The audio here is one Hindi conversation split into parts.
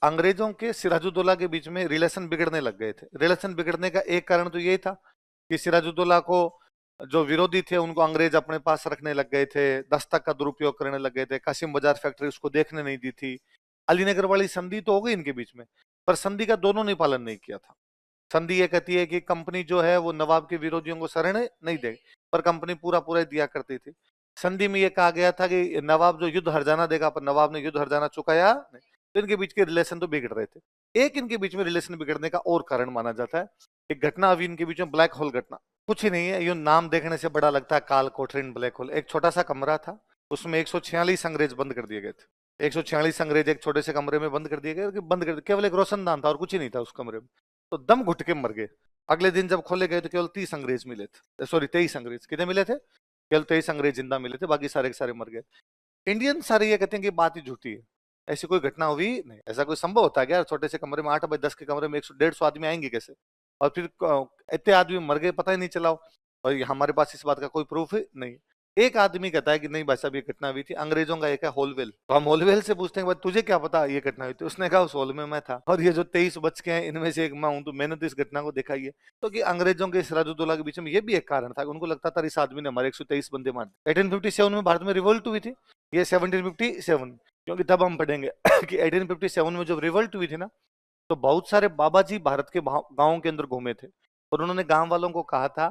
अंग्रेजों के सिराजुद्दौला के बीच में रिलेशन बिगड़ने लग गए थे। रिलेशन बिगड़ने का एक कारण तो यही था कि सिराजुद्दौला को जो विरोधी थे उनको अंग्रेज अपने पास रखने लग गए थे, दस्तक का दुरुपयोग करने लग गए थे, कासिम बाजार फैक्ट्री उसको देखने नहीं दी थी। अलीनगर वाली संधि तो हो गई इनके बीच में, पर संधि का दोनों ने पालन नहीं किया था। संधि ये कहती है कि कंपनी जो है वो नवाब के विरोधियों को शरण नहीं दे, पर कंपनी पूरा पूरा दिया करती थी। संधि में ये कहा गया था कि नवाब जो युद्ध हर्जाना देगा, पर नवाब ने युद्ध हर्जाना चुकाया नहीं। तो इनके बीच के रिलेशन तो बिगड़ रहे थे। एक इनके बीच में रिलेशन बिगड़ने का और कारण माना जाता है, एक घटना अभी इनके बीच में, ब्लैक होल घटना। कुछ ही नहीं है, ये नाम देखने से बड़ा लगता है, काल कोठरीन ब्लैक होल। एक छोटा सा कमरा था, उसमें 146 अंग्रेज बंद कर दिए गए थे। 146 अंग्रेज एक छोटे से कमरे में बंद कर दिए गए, बंद कर केवल एक रोशनदान था और कुछ ही नहीं था उस कमरे में। तो दम घुट के मर गए। अगले दिन जब खोले गए तो केवल 30 अंग्रेज मिले थे, सॉरी 23 अंग्रेज। कितने मिले थे? केवल 23 अंग्रेज जिंदा मिले थे, बाकी सारे के सारे मर गए। इंडियन सारे ये कहते हैं कि बात ही झूठी है, ऐसी कोई घटना हुई नहीं। ऐसा कोई संभव होता है क्या? छोटे से कमरे में 8 बाई 10 के कमरे में 100-150 आदमी आएंगे कैसे? और फिर इतने आदमी मर गए, पता ही नहीं चला। और हमारे पास इस बात का कोई प्रूफ नहीं। एक आदमी कहता है कि नहीं भाई साहब ये घटना हुई थी। अंग्रेजों का एक है होलवेल, तो हम होलवेल से पूछते हैं भाई तुझे क्या पता ये घटना हुई थी? उसने कहा उस हॉल में मैं था, और ये जो 23 बच के हैं इनमें से एक मैं हूं, तो मैंने तो इस घटना को देखा ही है। तो कि अंग्रेजों के सिराजुद्दौला के बीच में ये भी एक कारण था कि उनको लगता था इस आदमी ने हमारे 123 बंदे मार दिए। 1857 में भारत में रिवोल्ट हुई थी, ये 1757, क्योंकि तब हम पढ़ेंगे कि 1857 में जब रिवोल्ट हुई थी ना, तो बहुत सारे बाबा जी भारत के गांवों के अंदर घूमे थे, और उन्होंने गांव वालों को कहा था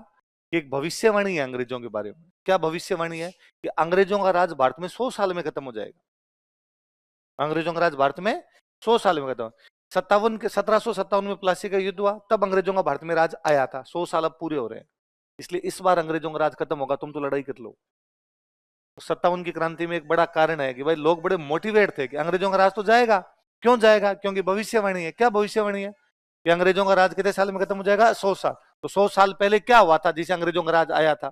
कि एक भविष्यवाणी है अंग्रेजों के बारे में। क्या भविष्यवाणी है? कि अंग्रेजों का राज भारत में 100 साल में खत्म हो जाएगा। अंग्रेजों का राज भारत में 100 साल में खत्म। 1757 में प्लासी का युद्ध हुआ, तब अंग्रेजों का भारत में राज आया था। 100 साल अब पूरे हो रहे हैं, इसलिए इस बार अंग्रेजों का राज खत्म होगा, तुम तो लड़ाई कर लो। 57 की क्रांति में एक बड़ा कारण है कि भाई लोग बड़े मोटिवेट थे कि अंग्रेजों का राज तो जाएगा। क्यों जाएगा? क्योंकि भविष्यवाणी है। क्या भविष्यवाणी है? कि अंग्रेजों का राज कितने साल में खत्म हो जाएगा? 100 साल। तो 100 साल पहले क्या हुआ था जिसे अंग्रेजों का राज आया था?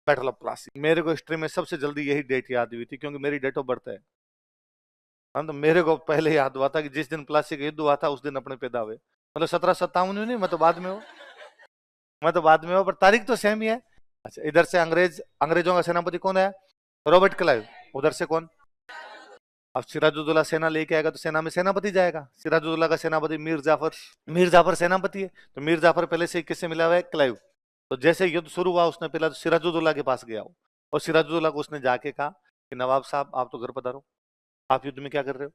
Battle of Plassey. मेरे को हिस्ट्री में सबसे जल्दी यही डेट याद हुई थी, क्योंकि मेरी डेट ऑफ बर्थ है। हाँ, तो मेरे को पहले याद हुआ था कि जिस दिन प्लासी का युद्ध हुआ था उस दिन अपने पैदा हुए। मतलब 1757 में नहीं, मैं तो बाद में हूँ, मैं तो बाद में हूँ, पर तारीख तो सेम ही है। अच्छा, इधर से अंग्रेजों का सेनापति कौन है? Robert Clive. उधर से कौन? अब सिराजुद्दौला सेना लेके आएगा तो सेना में सेनापति जाएगा। सिराजुद्दौला का सेनापति मीर जाफर, मीर जाफर सेनापति है, तो मीर जाफर पहले से किससे मिला हुआ है? क्लाइव। तो जैसे युद्ध शुरू हुआ उसने पहला तो सिराजुद्दौला के पास गया हो, और सिराजुद्दौला को उसने जाके कहा कि नवाब साहब आप तो घर पधारो, आप युद्ध में क्या कर रहे हो?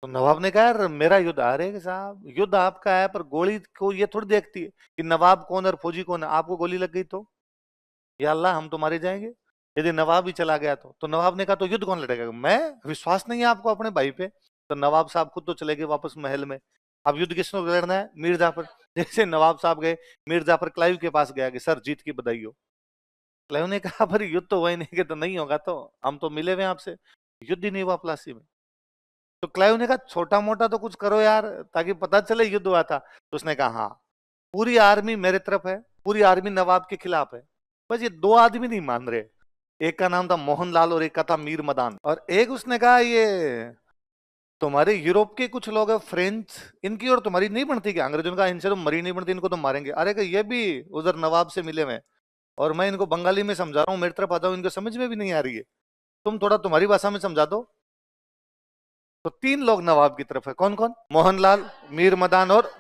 तो नवाब ने कहा यार मेरा युद्ध, अरे साहब युद्ध आपका है, पर गोली को ये थोड़ी देखती है कि नवाब कौन और फौजी कौन है। आपको गोली लग गई तो या अल्लाह हम तो मारे जाएंगे। यदि नवाब ही चला गया तो नवाब ने कहा तो युद्ध कौन लड़ेगा? मैं, विश्वास नहीं है आपको अपने भाई पे? तो नवाब साहब खुद तो चले गए वापस महल में। अब युद्ध किसने लड़ना है? मीर जाफर। जैसे नवाब साहब गए, मीर जाफर क्लाइव के पास गया कि सर जीत की बधाई हो। क्लाइव ने कहा पर युद्ध तो वही नहीं कि तो नहीं होगा, तो हम तो मिले हुए आपसे, युद्ध ही नहीं हुआ प्लासी में। तो क्लाइव ने कहा छोटा मोटा तो कुछ करो यार ताकि पता चले युद्ध हुआ था। तो उसने कहा हाँ, पूरी आर्मी मेरे तरफ है, पूरी आर्मी नवाब के खिलाफ है, बस ये दो आदमी नहीं मान रहे। एक का नाम था मोहनलाल और एक का था मीर मदान। और एक उसने कहा ये तुम्हारे यूरोप के कुछ लोग हैं फ्रेंच, इनकी और तुम्हारी नहीं बनती क्या? अंग्रेजों का इनसे तो मरी नहीं बनती, इनको तो मारेंगे। अरे कि ये भी उधर नवाब से मिले हुए, और मैं इनको बंगाली में समझा रहा हूँ, मेरी तरफ आता हूँ, इनको समझ में भी नहीं आ रही है, तुम थोड़ा तुम्हारी भाषा में समझा दो। तो 3 लोग नवाब की तरफ है। कौन कौन? मोहनलाल, मीर मदान और,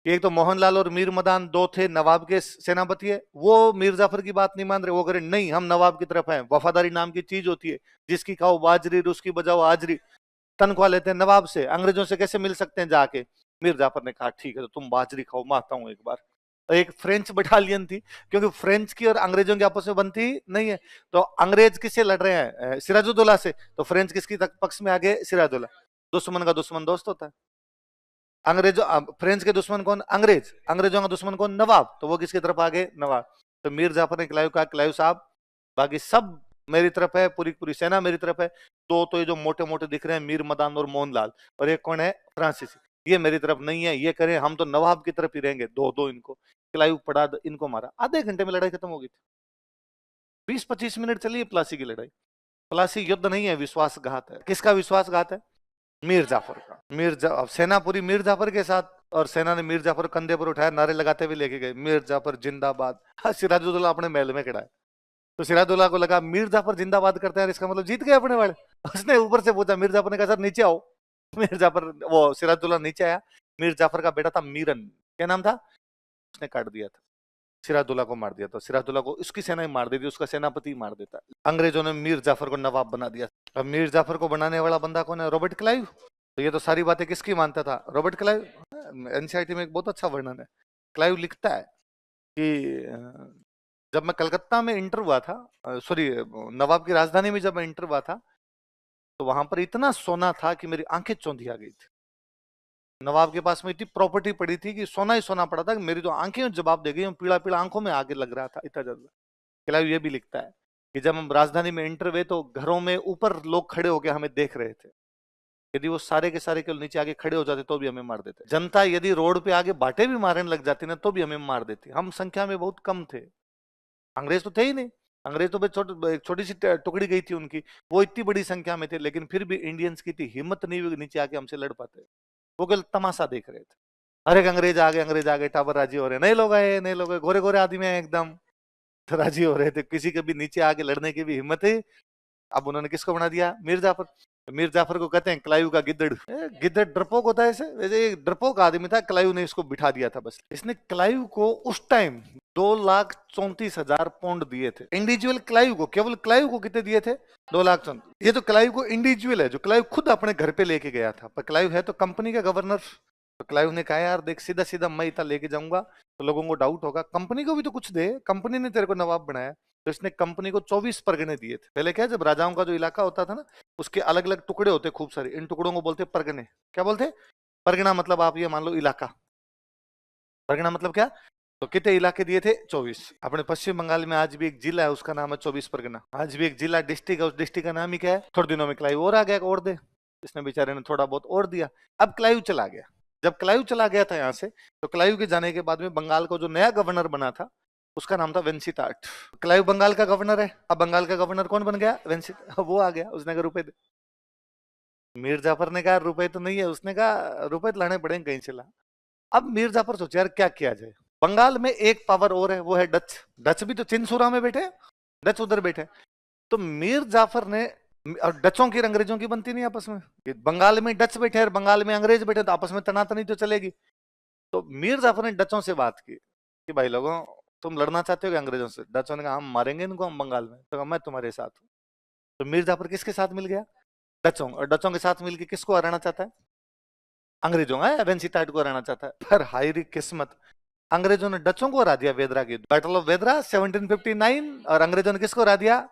एक तो मोहनलाल और मीर मदान दो थे नवाब के सेनापति है, वो मीर जाफर की बात नहीं मान रहे। वो कह रहे नहीं हम नवाब की तरफ हैं। वफादारी नाम की चीज होती है, जिसकी खाओ बाजरी उसकी बजाओ हाजरी। तनख्वाह लेते हैं नवाब से, अंग्रेजों से कैसे मिल सकते हैं जाके? मीर जाफर ने कहा ठीक है तो तुम बाजरी खाओ, मैं आता हूं एक बार। एक फ्रेंच बटालियन थी, क्योंकि फ्रेंच की और अंग्रेजों की आपस में बनती नहीं है। तो अंग्रेज किससे लड़ रहे हैं? सिराजुद्दौला से। तो फ्रेंच किसकी पक्ष में आगे? सिराजुद्दौला। दुश्मन का दुश्मन दोस्त होता है। अंग्रेजों फ्रेंच के दुश्मन कौन? अंग्रेज। अंग्रेजों का दुश्मन कौन? नवाब। तो वो किसकी तरफ आगे? नवाब। तो मीर जाफर ने क्लाइव कहा क्लाइव साहब बाकी सब मेरी तरफ है, पूरी पूरी सेना मेरी तरफ है। दो तो ये जो मोटे मोटे दिख रहे हैं मीर मदान और मोहनलाल, और एक कौन है? फ्रांसिस, ये मेरी तरफ नहीं है। ये करें हम तो नवाब की तरफ ही रहेंगे। दो दो इनको क्लाइव पड़ा, इनको मारा। आधे घंटे में लड़ाई खत्म हो गई थी। 20-25 मिनट चली प्लासी की लड़ाई। प्लासी युद्ध नहीं है, विश्वासघात है। किसका विश्वासघात है? मीर जाफर का। अब सेना पूरी मीर जाफर के साथ, और सेना ने मीर जाफर कंधे पर उठाया, नारे लगाते हुए लेके गए मीर जाफर जिंदाबाद। हाँ, सिराजुद्दौला अपने महल में खड़ा है। तो सिराजुद्दौला को लगा मीर जाफर जिंदाबाद करते हैं इसका मतलब जीत गए अपने वाले। उसने ऊपर से पूछा, मीर जाफर ने कहा सर नीचे आओ। मीर जाफर, वो सिराजुद्दौला नीचे आया, मीर जाफर का बेटा था मीरन, क्या नाम था, उसने काट दिया था, सिराजुद्दौला को मार दिया था। सिराजुद्दौला को उसकी सेना ही मार देती, उसका सेनापति मार देता। अंग्रेजों ने मीर जाफर को नवाब बना दिया। अब मीर जाफर को बनाने वाला बंदा कौन है, रॉबर्ट क्लाइव। तो ये तो सारी बातें किसकी मानता था, रॉबर्ट क्लाइव। एनसीईआरटी में एक बहुत अच्छा वर्णन है, क्लाइव लिखता है कि जब मैं कलकत्ता में इंटर हुआ था, सॉरी नवाब की राजधानी में जब मैं इंटर हुआ था, तो वहां पर इतना सोना था कि मेरी आंखें चौंधी आ गई थी। नवाब के पास में इतनी प्रॉपर्टी पड़ी थी कि सोना ही सोना पड़ा था कि मेरी तो आंखें जवाब दे गई, पीला पीला आंखों में आगे लग रहा था, इतना ज्यादा। क्लाइव ये भी लिखता है कि जब हम राजधानी में इंटर हुए तो घरों में ऊपर लोग खड़े होकर हमें देख रहे थे, यदि वो सारे के सारे के नीचे आगे खड़े हो जाते तो भी हमें मार देते। जनता यदि रोड पे आगे बाटे भी मारने लग जाती ना तो भी हमें मार देती, हम संख्या में बहुत कम थे। अंग्रेज तो थे ही नहीं, अंग्रेज तो छोटी सी टुकड़ी गई थी उनकी, वो इतनी बड़ी संख्या में थे, लेकिन फिर भी इंडियंस की इतनी हिम्मत नहीं हुई नीचे आके हमसे लड़ पाते। वो केवल तमाशा देख रहे थे। हर एक अंग्रेज आ गए, टावर राजी हो रहे, नए लोग आए, नए लोग आए, गोरे गोरे आदमी आए एकदम, तो राजी हो रहे थे, किसी के भी नीचे आके लड़ने की भी हिम्मत है। अब उन्होंने किसको बना दिया, मीर जाफर। मीर जाफर को कहते हैं क्लाइव का गिद्दड़। गिद्दड़ डरपोक होता है ऐसे, वैसे एक डरपोक आदमी था, क्लाइव ने इसको बिठा दिया था। बस इसने क्लाइव को उस टाइम 2,34,000 पाउंड दिए थे इंडिविजुअल क्लाइव को, केवल क्लाइव को कितने दिए थे, 2,34,000। ये तो क्लाइव को इंडिविजुअल है, जो क्लाइव खुद अपने घर पे लेके गया था, पर क्लाइव है तो कंपनी का गवर्नर। तो क्लाइव ने कहा यार देख, सीधा सीधा मैं इतना लेके जाऊंगा तो लोगों को डाउट होगा, कंपनी को भी तो कुछ दे, कंपनी ने तेरे को नवाब बनाया। तो इसने कंपनी को 24 परगने दिए थे। पहले क्या, जब राजाओं का जो इलाका होता था ना, उसके अलग अलग टुकड़े होते खूब सारे, इन टुकड़ों को बोलते परगने। क्या बोलते, परगना मतलब आप ये मान लो इलाका, परगना मतलब क्या। तो कितने इलाके दिए थे, 24। अपने पश्चिम बंगाल में आज भी एक जिला है, उसका नाम है 24 परगना। आज भी एक जिला डिस्ट्रिक्ट है, उस डिस्ट्रिक्ट का नाम ही क्या है। थोड़े दिनों में क्लाइव और आ गया, और दे, इसने बेचारे ने थोड़ा बहुत और दिया। अब क्लाइव चला गया। जब क्लाइव चला गया था यहाँ से, तो क्लाइव के जाने के बाद में बंगाल को जो नया गवर्नर बना था, उसका नाम था वेंसीटाट। क्लाइव बंगाल का गवर्नर है, अब बंगाल का गवर्नर कौन बन गया, वेंसीटाट। वो आ गया, उसने कहा रुपए दे। मीर जाफर ने कहा रुपए तो नहीं है, उसने कहा रुपए तो लाने पड़ेंगे कहीं से ला। अब मीर जाफर सोचे यार क्या किया जाए। बंगाल में एक पावर और है, वो है डच। डच भी तो चिनसुरा में बैठे, डच उधर बैठे। तो मीर जाफर ने, और डचों की अंग्रेजों की बनती नहीं आपस में, बंगाल में डच बैठे और बंगाल में अंग्रेज बैठे, तो आपस में तनातनी तो चलेगी। तो मीर जाफर ने डचों से बात की कि भाई लोगों, तुम लड़ना चाहते हो क्या अंग्रेजों से। डचों ने कहा हम मारेंगे इनको, हम बंगाल में। तो कहा मैं तुम्हारे साथ हूँ। तो मीर जाफर किसके साथ मिल गया, डचों। और डचों के साथ मिलकर किसको हराना चाहता है, अंग्रेजों है, वेंसीटाट को हराना चाहता है। पर हायरी किस्मत, अंग्रेजों ने डचों को हरा दिया वेदरा की, बैटल ऑफ वेदरा 1759। और अंग्रेजों ने किसको हरा दिया,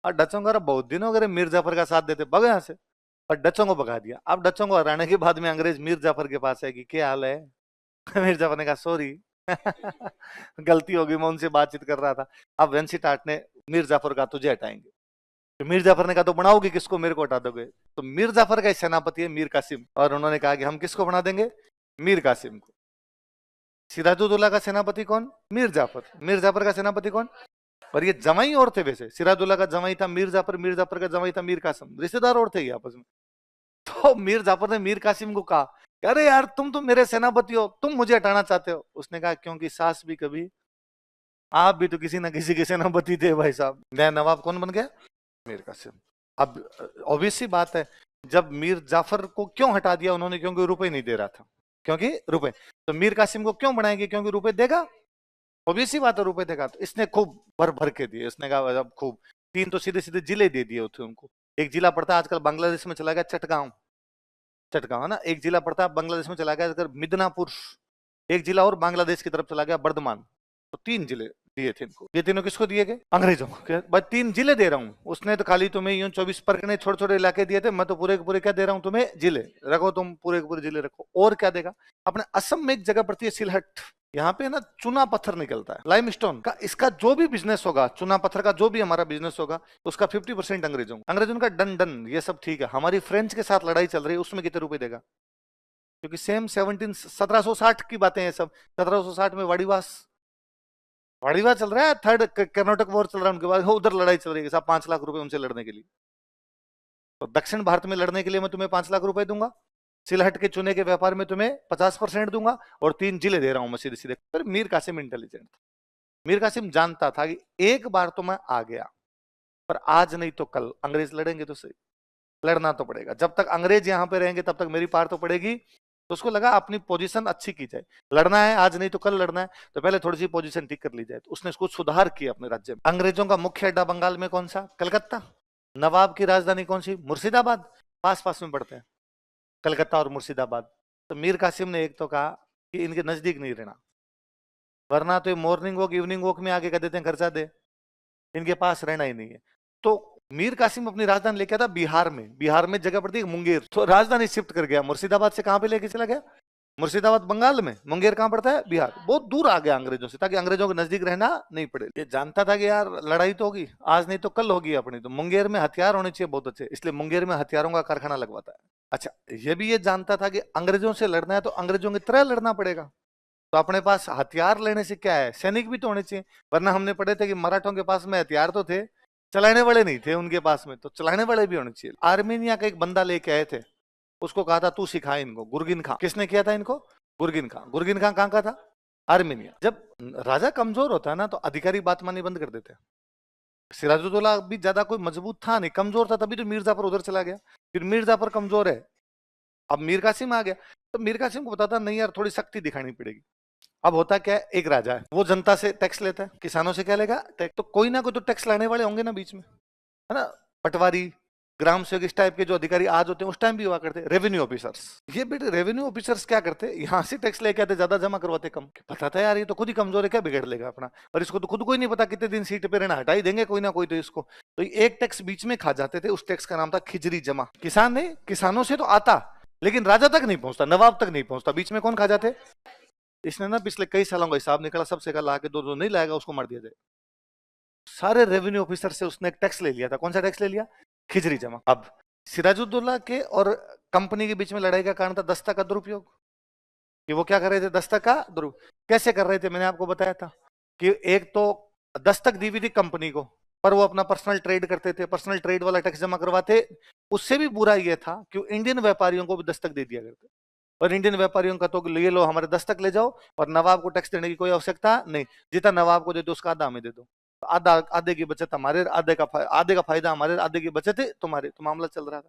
और डचों को बहुत दिन हो गए मीर जाफर का साथ देते, भगो यहाँ से। और डचों को भगा दिया। अब डचों को हराने के बाद में अंग्रेज मीर जाफर के पास है कि क्या हाल है। मीर जाफर ने कहा सॉरी, गलती हो गई, मैं उनसे बातचीत कर रहा था। अब वेंसीटाट ने मीर जाफर का तुझे हटाएंगे। तो मीर जाफर ने कहा तो बनाओगे किसको, मेरे को हटा दोगे। तो मीर जाफर का सेनापति है मीर कासिम, और उन्होंने कहा कि हम किसको बना देंगे, मीर कासिम को। सिराजुद्दौला का सेनापति कौन, मीर जाफर। मीर जाफर का सेनापति कौन, और ये जमाई और थे वैसे, सिराजुद्दौला का जमाई था मीर जाफर, मीर जाफर का जमाई था मीर कासिम, रिश्तेदार और थे ये आपस में। तो मीर जाफर ने मीर कासिम को कहा, अरे यार तुम तो मेरे सेनापति हो, तुम मुझे हटाना चाहते हो। उसने कहा क्योंकि सास भी कभी, आप भी तो किसी ना किसी के सेनापति थे भाई साहब। नया नवाब कौन बन गया, मीर कासिम। अब ऑब्वियस सी बात है, जब मीर जाफर को क्यों हटा दिया उन्होंने, क्योंकि रुपए नहीं दे रहा था, क्योंकि रुपए। तो मीर कासिम को क्यों बनाएंगे, क्योंकि रुपए देगा, ऑब्वियस सी बात है रुपए देगा। तो इसने खूब भर भर के दिए, इसने कहा अब खूब, 3 तो सीधे सीधे जिले दे दिए थे उनको। एक जिला पड़ता है आजकल बांग्लादेश में चला गया चटगांव, चटगांव है ना, एक जिला पड़ता है बांग्लादेश में चला गया अगर मिदनापुर, एक जिला और बांग्लादेश की तरफ चला गया बर्धमान। तो 3 जिले दिए थे इनको। ये तीनों किसको दिए गए, अंग्रेजों को। बस 3 जिले दे रहा हूँ, उसने तो खाली तुम्हें यूं 24 परगने छोटे छोटे इलाके दिए थे, मैं तो पूरे के पूरे क्या दे रहा हूँ तुम्हें, जिले रखो, तुम पूरे के पूरे जिले रखो। और क्या देगा, अपने असम में एक जगह पड़ती है सिलहट, यहाँ पे ना चुना पत्थर निकलता है, लाइमस्टोन का। इसका जो भी बिजनेस होगा, चुना पत्थर का जो भी हमारा बिजनेस होगा, उसका 50% अंग्रेजों, अंग्रेजों का डन डन, ये सब ठीक है। हमारी फ्रेंच के साथ लड़ाई चल रही है, उसमें कितने रुपए देगा, क्योंकि सेम 1760 की बातें हैं सब। 1760 में वाड़ीवास चल रहा है, थर्ड कर्नाटक वॉर चल रहा है, उनके बाद उधर लड़ाई चल रही है साहब, 5 लाख रुपए उनसे लड़ने के लिए। तो दक्षिण भारत में लड़ने के लिए मैं तुम्हें 5 लाख रुपए दूंगा, सिलहट के चुने के व्यापार में तुम्हें 50% दूंगा, और 3 जिले दे रहा हूं मैं सीधे सीधे। पर मीर कासिम इंटेलिजेंट था, मीर कासिम जानता था कि एक बार तो मैं आ गया, पर आज नहीं तो कल अंग्रेज लड़ेंगे तो सही। लड़ना तो पड़ेगा, जब तक अंग्रेज यहाँ पे रहेंगे तब तक मेरी पार तो पड़ेगी। तो उसको लगा अपनी पोजीशन अच्छी की जाए, लड़ना है आज नहीं तो कल लड़ना है, तो पहले थोड़ी सी पोजीशन ठीक कर ली जाए। तो उसने इसको सुधार किया अपने राज्य में। अंग्रेजों का मुख्य अड्डा बंगाल में कौन सा? कलकत्ता। नवाब की राजधानी कौन सी? मुर्शिदाबाद। पास पास में पड़ते हैं कलकत्ता और मुर्शिदाबाद। तो मीर कासिम ने एक तो कहा कि इनके नजदीक नहीं रहना, वरना तो मॉर्निंग वॉक इवनिंग वॉक में आगे कह देते हैं खर्चा दे, इनके पास रहना ही नहीं है। तो मीर कासिम अपनी राजधानी लेके था बिहार में। बिहार में जगह पड़ती है मुंगेर, तो राजधानी शिफ्ट कर गया मुर्शिदाबाद से। कहां पे लेके चला गया? मुर्शिदाबाद बंगाल में, मुंगेर कहां पड़ता है? बिहार। बहुत दूर आ गया अंग्रेजों से, ताकि अंग्रेजों के नजदीक रहना नहीं पड़े। ये जानता था कि यार लड़ाई तो होगी, आज नहीं तो कल होगी अपनी, तो मुंगेर में हथियार होने चाहिए बहुत अच्छे, इसलिए मुंगेर में हथियारों का कारखाना लगवाता है। अच्छा, ये भी ये जानता था कि अंग्रेजों से लड़ना है तो अंग्रेजों की तरह लड़ना पड़ेगा, तो अपने पास हथियार लेने से क्या है, सैनिक भी तो होने चाहिए। वरना हमने पढ़े थे कि मराठों के पास में हथियार तो थे, चलाने वाले नहीं थे उनके पास में, तो चलाने वाले भी होने चाहिए। आर्मेनिया का एक बंदा लेके आए थे, उसको कहा था तू सिखा इनको, गुरगिन खां। किसने किया था इनको? गुरगिन खां। गुरगिन खां कहां का था? आर्मेनिया। जब राजा कमजोर होता है ना तो अधिकारी बात माननी बंद कर देते हैं। सिराजुद्दौला भी ज्यादा कोई मजबूत था नहीं, कमजोर था, तभी तो मीर जाफर उधर चला गया। फिर मीर जाफर कमजोर है, अब मीर कासिम आ गया, तो मीर कासिम को बताता नहीं यार थोड़ी सख्ती दिखानी पड़ेगी। अब होता क्या है, एक राजा है वो जनता से टैक्स लेता है, किसानों से क्या लेगा? टैक्स। तो कोई ना कोई तो टैक्स लाने वाले होंगे ना बीच में, है ना? पटवारी, ग्राम सेवक, इस टाइप के जो अधिकारी आज होते हैं उस टाइम भी हुआ करते, रेवेन्यू ऑफिसर्स। ये बेटे रेवेन्यू ऑफिसर्स क्या करते, यहाँ से टैक्स लेके आते, ज्यादा जमा करवाते कम। पता था यार ये तो खुद ही कमजोर है, क्या बिगड़ लेगा अपना, और इसको तो खुद को ही नहीं पता कितने दिन सीट पे रहना, हटा ही देंगे कोई ना कोई तो इसको। तो एक टैक्स बीच में खा जाते थे, उस टैक्स का नाम था खिजरी जमा। किसान नहीं, किसानों से तो आता लेकिन राजा तक नहीं पहुंचता, नवाब तक नहीं पहुंचता, बीच में कौन खा जाते? इसने ना पिछले कई सालों का हिसाब निकाला, सबसे कहा ला के दो नहीं लाएगा उसको मार दिया जाए। सारे रेवेन्यू ऑफिसर से उसने एक टैक्स ले लिया था। कौन सा टैक्स ले लिया? खिजरी जमा। अब सिराजुद्दौला के और कंपनी के बीच में लड़ाई का कारण था दस्तक का दुरुपयोग, कि वो क्या कर रहे थे? दस्तक का दुरुपयोग कैसे कर रहे थे? मैंने आपको बताया था कि एक तो दस्तक दी हुई थी कंपनी को, पर वो अपना पर्सनल ट्रेड करते थे, पर्सनल ट्रेड वाला टैक्स जमा करवाते। उससे भी बुरा ये था कि इंडियन व्यापारियों को भी दस्तक दे दिया करते, और इंडियन व्यापारियों का तो ये लो हमारे दस्तक ले जाओ, और नवाब को टैक्स देने की कोई आवश्यकता नहीं, जितना नवाब को दे दो उसका आधा हमें दे दो, तो आधा, आधे की बचत हमारे, आधे का फायदा हमारे, आधे की बचत है तुम्हारे। तो मामला चल रहा था।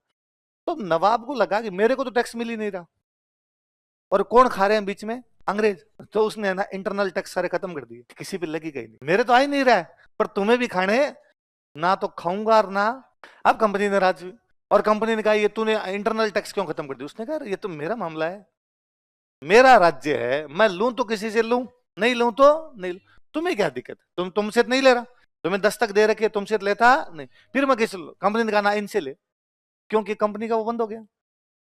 तो नवाब को लगा कि मेरे को तो टैक्स मिल ही नहीं रहा, और कौन खा रहे हैं बीच में? अंग्रेज। तो उसने ना इंटरनल टैक्स सारे खत्म कर दिए, किसी पे लगी गई नहीं, मेरे तो आ ही नहीं रहा है, पर तुम्हें भी खाने, ना तो खाऊंगा और ना। अब कंपनी नाराज हुई, और कंपनी ने कहा ये तूने इंटरनल टैक्स क्यों खत्म कर दिया? उसने कहा ये तो मेरा मामला है, मेरा राज्य है, मैं लूं तो किसी से लूं, नहीं लूं तो नहीं लूं, तुम्हें क्या दिक्कत? तुमसे नहीं ले रहा, तुम्हें दस्तक दे रखी है, तुमसे लेता नहीं, फिर मैं किसी कंपनी ने कहा ना इनसे ले, क्योंकि कंपनी का वो बंद हो गया।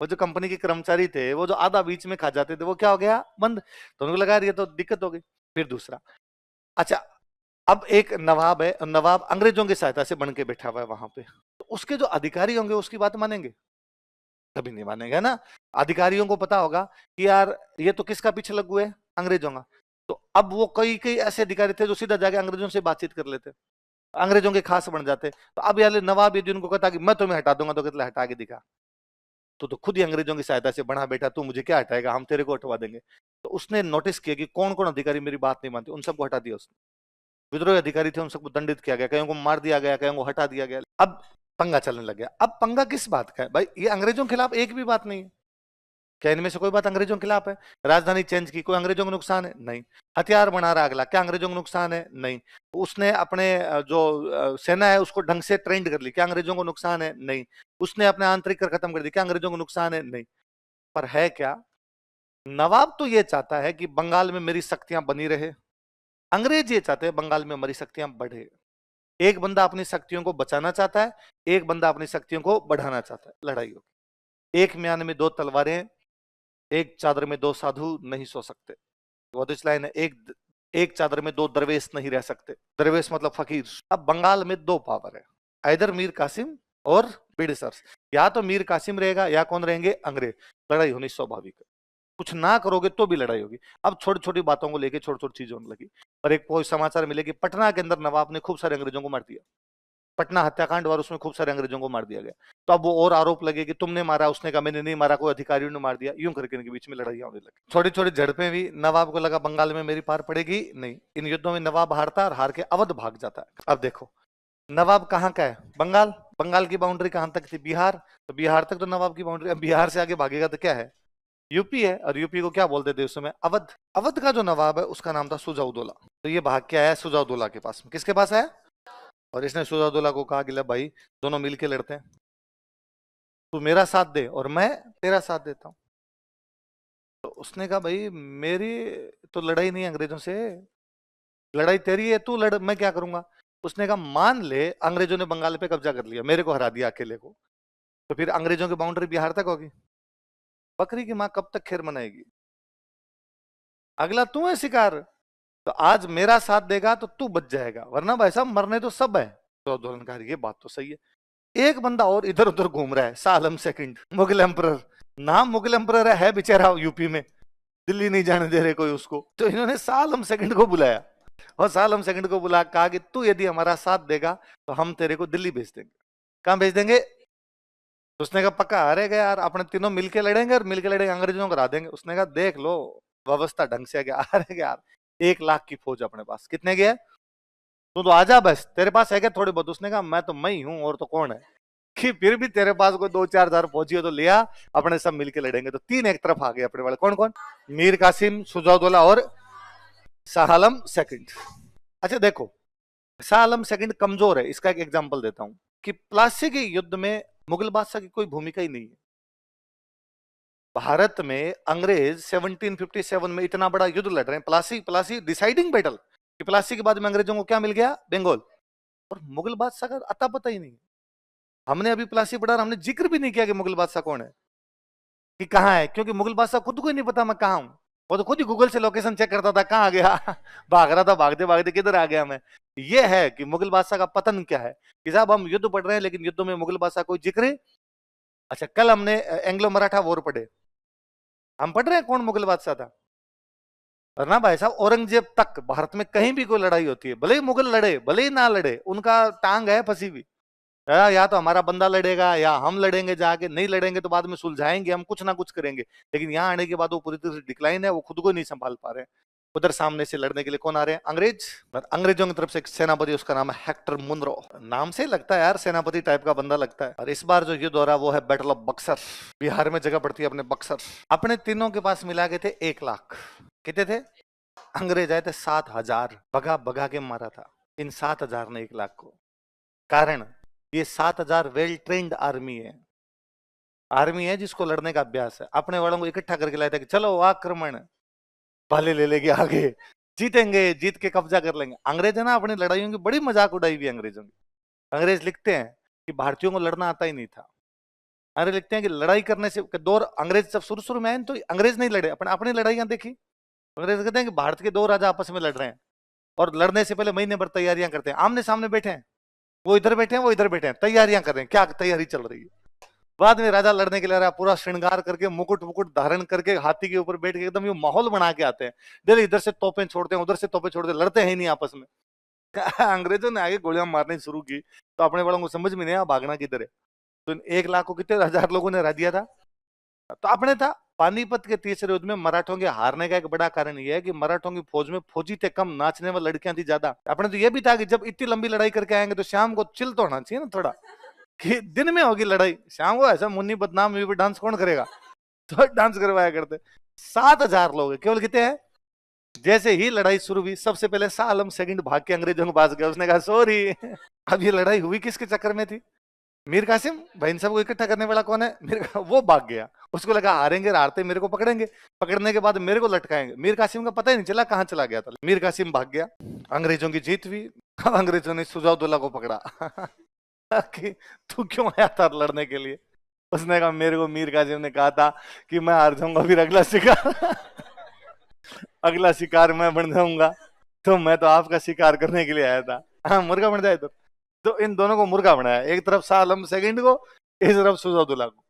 वो जो कंपनी के कर्मचारी थे, वो जो आधा बीच में खा जाते थे, वो क्या हो गया? बंद। तो उनको लगा ये तो दिक्कत हो गई। फिर दूसरा, अच्छा अब एक नवाब है, नवाब अंग्रेजों की सहायता से बन के बैठा हुआ है वहां पे, तो उसके जो अधिकारी होंगे उसकी बात मानेंगे? कभी नहीं मानेगा ना। अधिकारियों को पता होगा कि यार ये तो किसका पीछे लग हुए? अंग्रेजों का। तो अब वो कई कई ऐसे अधिकारी थे जो सीधा जाके अंग्रेजों से बातचीत कर लेते, अंग्रेजों के खास बन जाते। तो अब यार नवाब यदि उनको कहता कि मैं तुम्हें हटा दूंगा, तो कहते हटा के दिखा, तो खुद ही अंग्रेजों की सहायता से बना बैठा, तू मुझे क्या हटाएगा, हम तेरे को हटवा देंगे। तो उसने नोटिस किया कि कौन कौन अधिकारी मेरी बात नहीं मानते, उन सबको हटा दिया उसने। विद्रोही अधिकारी थे उन सबको दंडित किया गया, कईयों को मार दिया गया, कईयों को हटा दिया गया। अब पंगा चलने लग गया। अब पंगा किस बात का है भाई? ये अंग्रेजों के खिलाफ एक भी बात नहीं है, क्या इनमें से कोई बात अंग्रेजों के खिलाफ है? राजधानी चेंज की, कोई अंग्रेजों को नुकसान है? नहीं। हथियार बना रहा अगला, क्या अंग्रेजों को नुकसान है? नहीं। उसने अपने जो सेना है उसको ढंग से ट्रेंड कर ली, क्या अंग्रेजों को नुकसान है? नहीं। उसने अपने आंतरिक कर खत्म कर दी, क्या अंग्रेजों को नुकसान है? नहीं। पर है क्या, नवाब तो ये चाहता है कि बंगाल में मेरी शक्तियां बनी रहे, अंग्रेज ये चाहते हैं बंगाल में हमारी शक्तियां बढ़े। एक बंदा अपनी शक्तियों को बचाना चाहता है, एक बंदा अपनी शक्तियों को बढ़ाना चाहता है, लड़ाई होगी। एक म्यान में दो तलवारें, एक चादर में दो साधु नहीं सो सकते। वॉदिस लाइन है, एक चादर में दो दरवेश नहीं रह सकते। दरवेश मतलब फकीर। अब बंगाल में दो पावर है, इधर मीर कासिम और ब्रिटिशर्स। या तो मीर कासिम रहेगा या कौन रहेंगे? अंग्रेज। लड़ाई होनी स्वाभाविक है, कुछ ना करोगे तो भी लड़ाई होगी। अब छोटी छोटी बातों को लेके छोटी छोटी चीजें होने लगी। और एक कोई समाचार मिले कि पटना के अंदर नवाब ने खूब सारे अंग्रेजों को मार दिया, पटना हत्याकांड और उसमें खूब सारे अंग्रेजों को मार दिया गया। तो अब वो और आरोप लगे कि तुमने मारा, उसने कहा मैंने नहीं मारा, कोई अधिकारियों ने मार दिया, यूं करके इनके बीच में लड़ाई होने लगी। छोटी छोटी झड़पें भी। नवाब को लगा बंगाल में मेरी पार पड़ेगी नहीं, इन युद्धों में नवाब हारता और हार के अवध भाग जाता है। अब देखो नवाब कहाँ का है? बंगाल। बंगाल की बाउंड्री कहां तक थी? बिहार। तो बिहार तक तो नवाब की बाउंड्री, अब बिहार से आगे भागेगा तो क्या है? यूपी है। और यूपी को क्या बोलते थे उस समय? अवध। अवध का जो नवाब है उसका नाम था सुजाउद्दौला। तो ये भाग के आया सुजाउद्दौला के पास में। किसके पास आया? और इसने सुजाउद्दौला को कहा कि ले भाई, दोनों मिलके लड़ते हैं, तू मेरा साथ दे और मैं तेरा साथ देता हूं। तो उसने कहा भाई, मेरी तो लड़ाई नहीं है अंग्रेजों से, लड़ाई तेरी है, तू लड़, मैं क्या करूंगा? उसने कहा मान ले अंग्रेजों ने बंगाल पे कब्जा कर लिया, मेरे को हरा दिया अकेले को, तो फिर अंग्रेजों की बाउंड्री बिहार तक होगी। बकरी की माँ कब तक खैर मनाएगी? अगला तू है शिकार, तो आज मेरा साथ देगा तो तू बच जाएगा, वरना भाई साहब मरने तो सब है। तो आंदोलनकारी, ये बात तो सही है। एक बंदा और इधर उधर घूम रहा है, शाह आलम सेकंड, मुगल एम्परर। नाम मुगल एम्परर है बेचारा यूपी में, दिल्ली नहीं जाने दे रहे कोई उसको। तो इन्होंने शाह आलम सेकंड को बुलाया, और शाह आलम सेकंड को बुला कहा कि तू यदि हमारा साथ देगा तो हम तेरे को दिल्ली भेज देंगे। कहां भेज देंगे? तो उसने कहा पक्का? अरे यार, अपने तीनों मिलके लड़ेंगे और मिलके लड़ेंगे, अंग्रेजों को हरा देंगे। उसने कहा देख लो व्यवस्था ढंग से। क्या? अरे यार, 1 लाख की फौज अपने पास, कितने की है? तू तो आजा, बस तेरे पास है क्या थोड़ी बहुत? उसने कहा मैं तो मैं ही हूं, और तो कौन है? कि फिर भी तेरे पास कोई 2-4 हजार फौजी हो तो लिया, अपने सब मिलके लड़ेंगे। तो तीन एक तरफ आ गए अपने वाले। कौन कौन? मीर कासिम, सुजाउद्दौला और शाह आलम सेकंड। अच्छा देखो, शाह आलम सेकंड कमजोर है, इसका एक एग्जांपल देता हूं कि प्लासी के युद्ध में मुगल बादशाह की कोई भूमिका ही नहीं है। भारत में अंग्रेज 1757 में इतना बड़ा युद्ध लड़ रहे हैं, प्लासी, प्लासी डिसाइडिंग बैटल, कि प्लासी के बाद में अंग्रेजों को क्या मिल गया? बंगाल। और मुगल बादशाह का अता पता ही नहीं। हमने अभी प्लासी पढ़ा, हमने जिक्र भी नहीं किया कि मुगल बादशाह कौन है, कि कहाँ है, क्योंकि मुगल बादशाह खुद को ही नहीं पता मैं कहाँ हूं। वो तो खुद ही गूगल से लोकेशन चेक करता था, कहाँ आ गया भाग रहा था, भागते भागते किधर आ गया मैं। ये है कि मुगल बादशाह का पतन क्या है, कि साहब हम युद्ध पढ़ रहे हैं लेकिन युद्ध में मुगल बादशाह कोई जिक्र। अच्छा, कल हमने एंग्लो मराठा वॉर पढ़े, हम पढ़ रहे हैं कौन मुगल बादशाह था? और ना भाई साहब, औरंगजेब तक भारत में कहीं भी कोई लड़ाई होती है, भले ही मुगल लड़े भले ही ना लड़े, उनका टांग है फंसी हुई। या तो हमारा बंदा लड़ेगा या हम लड़ेंगे जाके, नहीं लड़ेंगे तो बाद में सुलझाएंगे, हम कुछ ना कुछ करेंगे। लेकिन यहाँ आने के बाद वो पूरी तरह से डिक्लाइन है, वो खुद को नहीं संभाल पा रहे हैं। उधर सामने से लड़ने के लिए कौन आ रहे हैं? अंग्रेज। और अंग्रेजों की तरफ से एक सेनापति, उसका नाम है हेक्टर मुनरो। नाम से लगता है यार सेनापति टाइप का बंदा लगता है। और इस बार जो युद्ध हो रहा है वो है बैटल ऑफ बक्सर। बिहार में जगह पड़ती है अपने बक्सर। अपने तीनों के पास मिला के थे 1 लाख। कितने थे? अंग्रेज आए थे 7,000, भगा भगा के मारा था इन 7,000 ने 1 लाख को। कारण, ये 7,000 वेल ट्रेन्ड आर्मी है, आर्मी है जिसको लड़ने का अभ्यास है। अपने वालों को इकट्ठा करके लाया था कि चलो आक्रमण, भाले ले लेंगे आगे, जीतेंगे, जीत के कब्जा कर लेंगे। अंग्रेज है ना, अपनी लड़ाइयों की बड़ी मजाक उड़ाई हुई अंग्रेजों की। अंग्रेज लिखते हैं कि भारतीयों को लड़ना आता ही नहीं था। अंग्रेज लिखते हैं कि लड़ाई करने से दो, अंग्रेज जब शुरू शुरू में आए तो अंग्रेज नहीं लड़े, अपने अपनी लड़ाइयां देखी। अंग्रेज कहते हैं कि भारत के 2 राजा आपस में लड़ रहे हैं, और लड़ने से पहले महीने भर तैयारियां करते हैं, आमने सामने बैठे हैं, वो इधर बैठे हैं वो इधर बैठे हैं, तैयारियां कर रहे हैं। क्या तैयारी चल रही है? बाद में राजा लड़ने के लिए रहा, पूरा श्रृंगार करके, मुकुट मुकुट धारण करके, हाथी के ऊपर बैठ के एकदम ये माहौल बना के आते हैं। दिल्ली इधर से तोपें छोड़ते हैं, उधर से तोपें छोड़ते हैं, लड़ते हैं ही नहीं आपस में। अंग्रेजों ने आगे गोलियां मारनी शुरू की तो अपने बड़ों को समझ में नहीं आया भागना किधर है। तो 1 लाख को कितने हजार लोगों ने हरा दिया था? तो अपने था। पानीपत के तीसरे युद्ध में मराठों के हारने का एक बड़ा कारण यह है कि मराठों की फौज में फौजी थे कम, नाचने वाली लड़कियां थी ज्यादा। अपने तो यह भी था कि जब इतनी लंबी लड़ाई करके आएंगे तो शाम को चिल तो होना चाहिए ना थोड़ा, कि दिन में होगी लड़ाई, शाम को ऐसा मुन्नी बदनाम हुई डांस कौन करेगा? तो डांस करवाया करते। 7,000 लोग केवल, कितने हैं? जैसे ही लड़ाई शुरू हुई, सबसे पहले शाह आलम सेकंड भाग के अंग्रेजों के पास गया, उसने कहा सॉरी। अब ये लड़ाई हुई किसके चक्कर में थी? मीर कासिम भाई, इन सबको इकट्ठा करने वाला कौन है? वो भाग गया, उसको लगा हारेंगे हारते मेरे को पकड़ेंगे, पकड़ने के बाद मेरे को लटकाएंगे। मीर कासिम का पता ही नहीं चला कहां चला गया था। मीर कासिम भाग गया, अंग्रेजों की जीत हुई। अब अंग्रेजों ने सुजाउद्दौला को पकड़ा कि तू क्यों आया था लड़ने के लिए? उसने कहा मेरे को मीर कासिम ने कहा था कि मैं हार जाऊंगा, फिर अगला शिकार अगला शिकार मैं बन जाऊंगा, तो मैं तो आपका शिकार करने के लिए आया था। हाँ, मुर्गा बन जाए तो इन दोनों को मुर्गा बनाया, एक तरफ शाह आलम सेकंड को, एक तरफ सुजाउद्दौला को।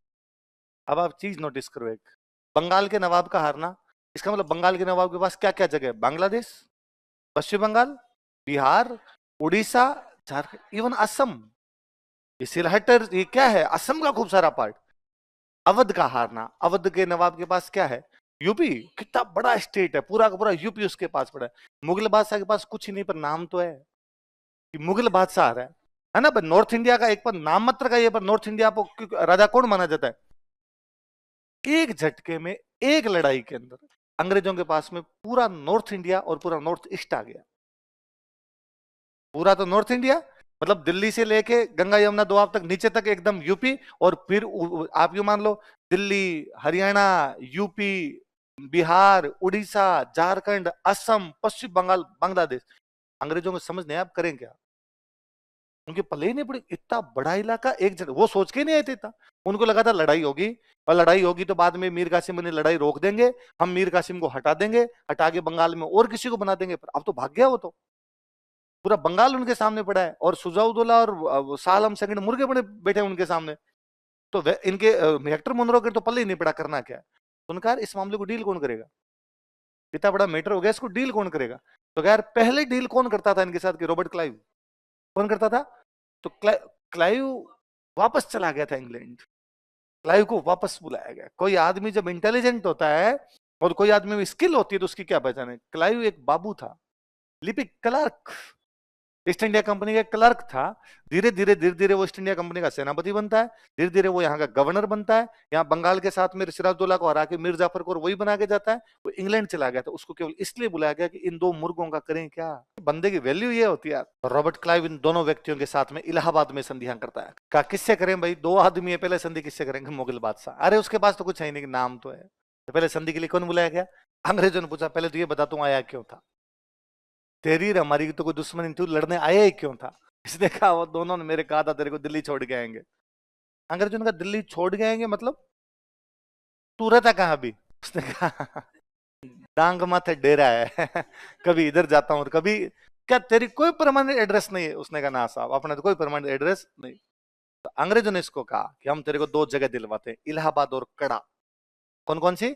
अब आप चीज नोटिस करो, एक बंगाल के नवाब का हारना, इसका मतलब बंगाल के नवाब के पास क्या क्या जगह है? बांग्लादेश, पश्चिम बंगाल, बिहार, उड़ीसा, झारखंड, इवन असम, ये सिलहटर, ये क्या है? असम का खूब सारा पार्ट। अवध का हारना, अवध के नवाब के पास क्या है? यूपी। कितना बड़ा स्टेट है, पूरा का पूरा यूपी उसके पास पड़ा है। मुगल बादशाह के पास कुछ ही नहीं, पर नाम तो है कि मुगल बादशाह आ रहा है। है ना। नॉर्थ इंडिया का एक पर नाम मात्र का ये, पर नॉर्थ इंडिया को राजा कौन माना जाता है? एक झटके में, एक लड़ाई के अंदर अंग्रेजों के पास में पूरा नॉर्थ इंडिया और पूरा नॉर्थ ईस्ट आ गया। पूरा तो नॉर्थ इंडिया मतलब दिल्ली से लेके गंगा यमुना दोआब तक नीचे तक एकदम यूपी, और फिर आप यू मान लो दिल्ली, हरियाणा, यूपी, बिहार, उड़ीसा, झारखंड, असम, पश्चिम बंगाल, बांग्लादेश। अंग्रेजों को समझ नहीं आप करें क्या? उनके पल्ले ही नहीं पड़ी, इतना बड़ा इलाका एक जगह वो सोच के नहीं आए थे इतना। उनको लगा था लड़ाई होगी, और लड़ाई होगी तो बाद में मीर कासिम ने लड़ाई रोक देंगे, हम मीर कासिम को हटा देंगे, हटा के बंगाल में और किसी को बना देंगे। पर अब तो भाग गया वो तो, पूरा बंगाल उनके सामने पड़ा है, और सुजाउद्दौला और शाह आलम सेकंड मुर्गे बड़े बैठे उनके सामने। तो इनके हेक्टर मुनरो के तो पल्ले ही नहीं पड़ा, करना क्या है। तो उनका यार इस मामले को डील कौन करेगा, इतना बड़ा मैटर हो गया, इसको डील कौन करेगा। तो यार पहले डील कौन करता था इनके साथ कि रॉबर्ट क्लाइव। कौन करता था? तो क्लाइव वापस चला गया था इंग्लैंड। क्लाइव को वापस बुलाया गया। कोई आदमी जब इंटेलिजेंट होता है और कोई आदमी में स्किल होती है तो उसकी क्या पहचान है। क्लाइव एक बाबू था, लिपिक क्लर्क, ईस्ट इंडिया कंपनी का क्लर्क था। धीरे धीरे वो ईस्ट इंडिया कंपनी का सेनापति बनता है, धीरे धीरे वो यहाँ का गवर्नर बनता है। यहाँ बंगाल के साथ में सिराजुद्दौला को हरा के मीर जाफर को वही बना के जाता है। वो इंग्लैंड चला गया था, उसको केवल इसलिए बुलाया गया कि इन दो मुर्गों का करें क्या। बंदे की वैल्यू ये होती है। रॉबर्ट क्लाइव इन दोनों व्यक्तियों के साथ में इलाहाबाद में संधियां करता है। कहा किससे करें भाई, दो आदमी है, पहले संधि किससे करेंगे? मुगल बादशाह। अरे उसके पास तो कुछ है नहीं, नाम तो है। तो पहले संधि के लिए कौन बुलाया गया? अंग्रेजों ने पूछा पहले तो ये बता तू आया क्यों था, तेरी हमारी तो कोई दुश्मनी, तू लड़ने आया ही क्यों था? इसने कहा वो दोनों ने मेरे कहा था तेरे को दिल्ली छोड़ के आएंगे। अंग्रेजों ने कहा दिल्ली छोड़ के आएंगे मतलब तू रहता कहाँ अभी? उसने कहा डांग माथे डेरा है कभी इधर जाता हूँ और कभी, क्या तेरी कोई परमानेंट एड्रेस नहीं है? उसने कहा ना साहब अपने तो कोई परमानेंट एड्रेस नहीं। तो अंग्रेजों ने इसको कहा कि हम तेरे को दो जगह दिलवाते हैं, इलाहाबाद और कड़ा। कौन कौन सी?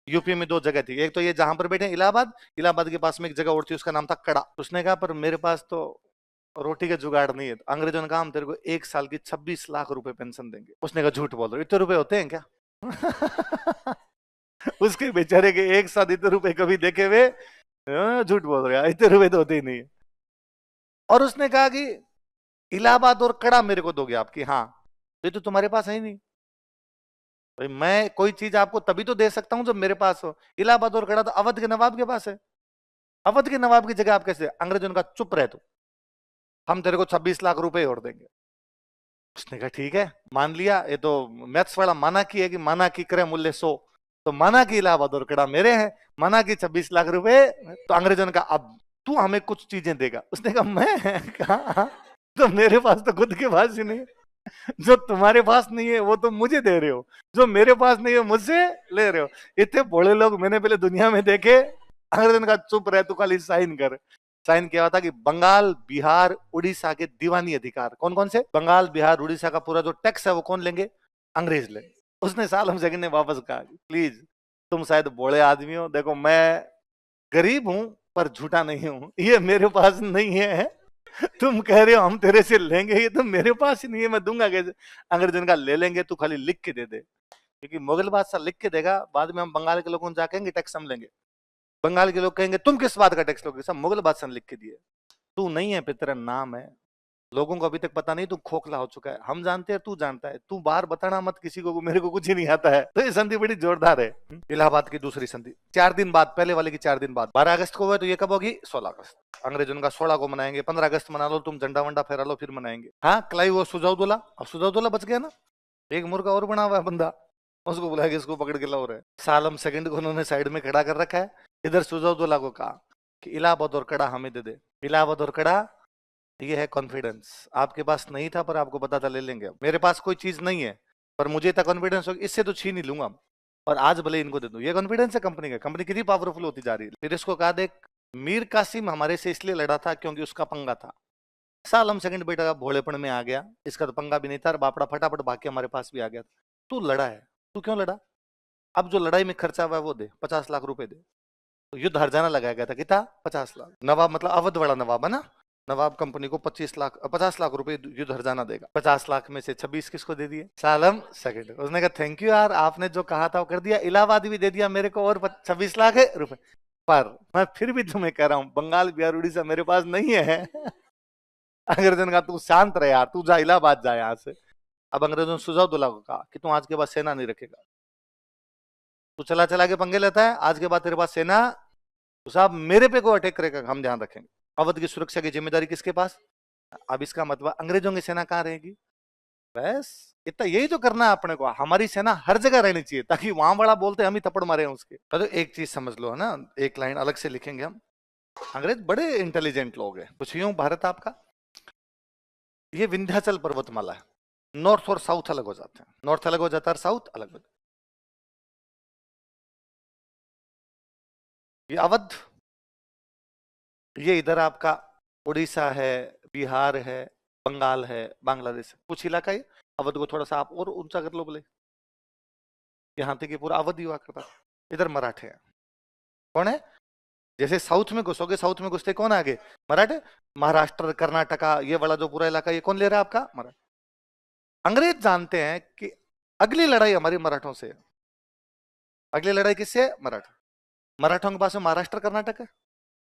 यूपी में दो जगह थी, एक तो ये जहां पर बैठे इलाहाबाद, इलाहाबाद के पास में एक जगह और थी उसका नाम था कड़ा। उसने कहा पर मेरे पास तो रोटी का जुगाड़ नहीं है। तो अंग्रेजों ने कहा हम तेरे को एक साल की 26 लाख रुपए पेंशन देंगे। उसने कहा झूठ बोल रहे हो, इतने रुपए होते हैं क्या उसके बेचारे के एक साथ इतने रुपए कभी देखे हुए? झूठ बोल रहे हैं, इतने रुपए तो होते ही नहीं है। और उसने कहा कि इलाहाबाद और कड़ा मेरे को दोगे आपकी? हाँ। ये तो तुम्हारे पास है ही नहीं भाई, मैं कोई चीज आपको तभी तो दे सकता हूं जब मेरे पास हो। इलाहाबाद और कड़ा तो अवध के नवाब के पास है, अवध के नवाब की जगह आप कैसे? अंग्रेजों ने कहा चुप रहे, तो हम तेरे को 26 लाख रुपए और देंगे। उसने कहा ठीक है मान लिया, ये तो मैथ्स वाला माना की है कि माना की करे मूल्य 100, तो माना की इलाहाबाद और कड़ा मेरे हैं, माना की 26 लाख रुपए। तो अंग्रेजों ने कहा अब तू हमें कुछ चीजें देगा। उसने कहा मैं कहा तो मेरे पास तो खुद के पास ही नहीं है, जो तुम्हारे पास नहीं है वो तो मुझे दे रहे हो, जो मेरे पास नहीं है मुझसे ले रहे हो। इतने बड़े लोग मैंने पहले दुनिया में देखे। अंग्रेजों ने कहा चुप रहे, तू खाली साइन कर। साइन क्या होता कि बंगाल, बिहार, उड़ीसा के दीवानी अधिकार कौन कौन से? बंगाल, बिहार, उड़ीसा का पूरा जो टैक्स है वो कौन लेंगे? अंग्रेज लेंगे। उसने सालम सेकंड ने वापस कहा प्लीज तुम शायद बोले आदमी हो, देखो मैं गरीब हूं पर झूठा नहीं हूं, ये मेरे पास नहीं है। तुम कह रहे हो हम तेरे से लेंगे, ये तो मेरे पास ही नहीं है, मैं दूंगा कैसे? अंग्रेजों का ले लेंगे, तू खाली लिख के दे दे। क्योंकि मुगल बादशाह लिख के देगा, बाद में हम बंगाल के लोगों को जा कहेंगे टैक्स हम लेंगे। बंगाल के लोग कहेंगे तुम किस बात का टैक्स लोगे? सब मुगल बादशाह ने लिख के दिए। तू नहीं है पे तेरा नाम है, लोगों को अभी तक पता नहीं, तू खोखला हो चुका है। हम जानते हैं, तू जानता है, तू बाहर बताना मत किसी को, मेरे को कुछ ही नहीं आता है। तो ये संधि बड़ी जोरदार है। इलाहाबाद की दूसरी संधि 4 दिन बाद, पहले वाले की 4 दिन बाद, 12 अगस्त को हुआ, तो ये कब होगी? 16 अगस्त। अंग्रेजों का 16 को मनाएंगे, 15 अगस्त मना लो तुम, झंडा वंडा फहरा लो, फिर मनाएंगे। हाँ क्लाइव और सुजाउद्दौला, अब सुजाउद्दौला बच गया ना, एक मुर्गा और बना हुआ है बंदा, उसको बुला के इसको पकड़ के लाओ रहे। सालम सेकंड को उन्होंने साइड में खड़ा कर रखा है, इधर सुजाउद्दौला को कहा कि इलाहाबाद और कड़ा हमें दे दे। इलाहाबाद और कड़ा, ये है कॉन्फिडेंस। आपके पास नहीं था पर आपको पता था ले लेंगे। मेरे पास कोई चीज नहीं है पर मुझे इतना कॉन्फिडेंस हो इससे तो छीन ही लूंगा, और आज भले इनको दे दूं। ये कॉन्फिडेंस है कंपनी का, कंपनी कितनी पावरफुल होती जा रही है। फिर इसको कहा देख मीर कासिम हमारे से इसलिए लड़ा था क्योंकि उसका पंगा था। सालम सेकंड बेटा का भोलेपन में आ गया, इसका तो पंगा भी नहीं था, और बापड़ा फटाफट भाग के हमारे पास भी आ गया। तू लड़ा है, तू क्यों लड़ा? अब जो लड़ाई में खर्चा हुआ है वो दे, 50 लाख रुपए दे। तो युद्ध हरजाना लगाया गया था, कितना? 50 लाख। नवाब मतलब अवध वाला नवाब है ना, नवाब कंपनी को 50 लाख रुपए युद्ध हरजाना देगा। 50 लाख में से 26 किसको दे दिए? सालम सेकंड। उसने कहा थैंक यू यार, आपने जो कहा था वो कर दिया। इलाहाबाद भी दे दिया मेरे को, और 26 लाख है रुपए। पर मैं फिर भी तुम्हें कह रहा हूं बंगाल, बिहार, उड़ीसा मेरे पास नहीं है अंग्रेजों ने कहा तू शांत रहे यार, तू जा इलाहाबाद जा यहाँ से। अब अंग्रेजों ने सुजाउद्दौला को कहा कि तू आज के बाद सेना नहीं रखेगा, तू चला चला के पंगे लेता है, आज के बाद तेरे पास सेना, तो साहब मेरे पे कोई अटैक करेगा हम ध्यान रखेंगे। अवध की सुरक्षा की जिम्मेदारी किसके पास? अब इसका मतलब अंग्रेजों की सेना कहाँ रहेगी? बस इतना यही तो करना है अपने को, हमारी सेना हर जगह रहनी चाहिए ताकि वहां बड़ा बोलते हम ही थप्पड़ मारे उसके। तो एक चीज समझ लो है ना, एक लाइन अलग से लिखेंगे हम, अंग्रेज बड़े इंटेलिजेंट लोग हैं। कुछ यूं भारत आपका ये विंध्याचल पर्वतमाला है, नॉर्थ और साउथ अलग हो जाते हैं, नॉर्थ अलग हो जाता है, साउथ अलग हो जाता है। ये अवध, ये इधर आपका उड़ीसा है, बिहार है, बंगाल है, बांग्लादेश है, कुछ इलाका है। अवध को थोड़ा सा आप और ऊंचा कर लो बोले, यहाँ तक ये पूरा अवध ही हुआ करता था। इधर मराठे हैं, कौन है? जैसे साउथ में घुसोगे, साउथ में घुसते कौन आगे? मराठे। महाराष्ट्र, कर्नाटका, ये वाला जो पूरा इलाका, ये कौन ले रहा है आपका? मराठा। अंग्रेज जानते हैं कि अगली लड़ाई हमारी मराठों से है। अगली लड़ाई किससे है? मराठा। मराठों के पास में महाराष्ट्र कर्नाटक है,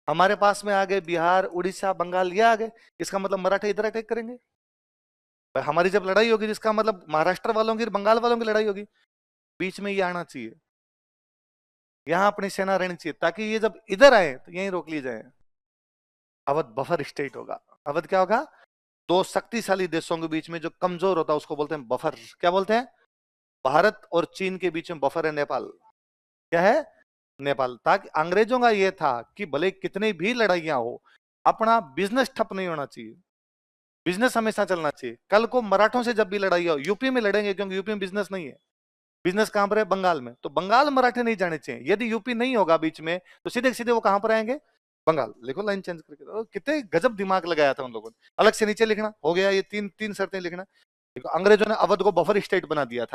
हमारे पास में आ गए बिहार उड़ीसा बंगाल, ये आ गए, इसका मतलब मराठा इधर अटैक करेंगे। भाई हमारी जब लड़ाई होगी जिसका मतलब महाराष्ट्र वालों की बंगाल वालों की लड़ाई होगी, बीच में ये आना चाहिए, यहां अपनी सेना रहनी चाहिए ताकि ये जब इधर आए तो यहीं रोक ली जाए। अवध बफर स्टेट होगा। अवध क्या होगा? दो शक्तिशाली देशों के बीच में जो कमजोर होता है उसको बोलते हैं बफर। क्या बोलते हैं? भारत और चीन के बीच में बफर है नेपाल। क्या है? नेपाल। ताकि अंग्रेजों का यह था कि भले कितनी भी लड़ाइयां हो, अपना बिजनेस ठप नहीं होना चाहिए, बिजनेस हमेशा चलना चाहिए। कल को मराठों से जब भी लड़ाई हो, यूपी में लड़ेंगे क्योंकि यूपी में बिजनेस नहीं है, बिजनेस कहां पर है? बंगाल में, तो बंगाल मराठे नहीं जाने चाहिए। यदि यूपी नहीं होगा बीच में तो सीधे सीधे वो कहां पर आएंगे? बंगाल। देखो लाइन चेंज करके, तो कितने गजब दिमाग लगाया था उन लोगों ने। अलग से नीचे लिखना हो गया, ये तीन तीन शर्तें लिखना। देखो अंग्रेजों ने अवध को बफर स्टेट बना दिया था।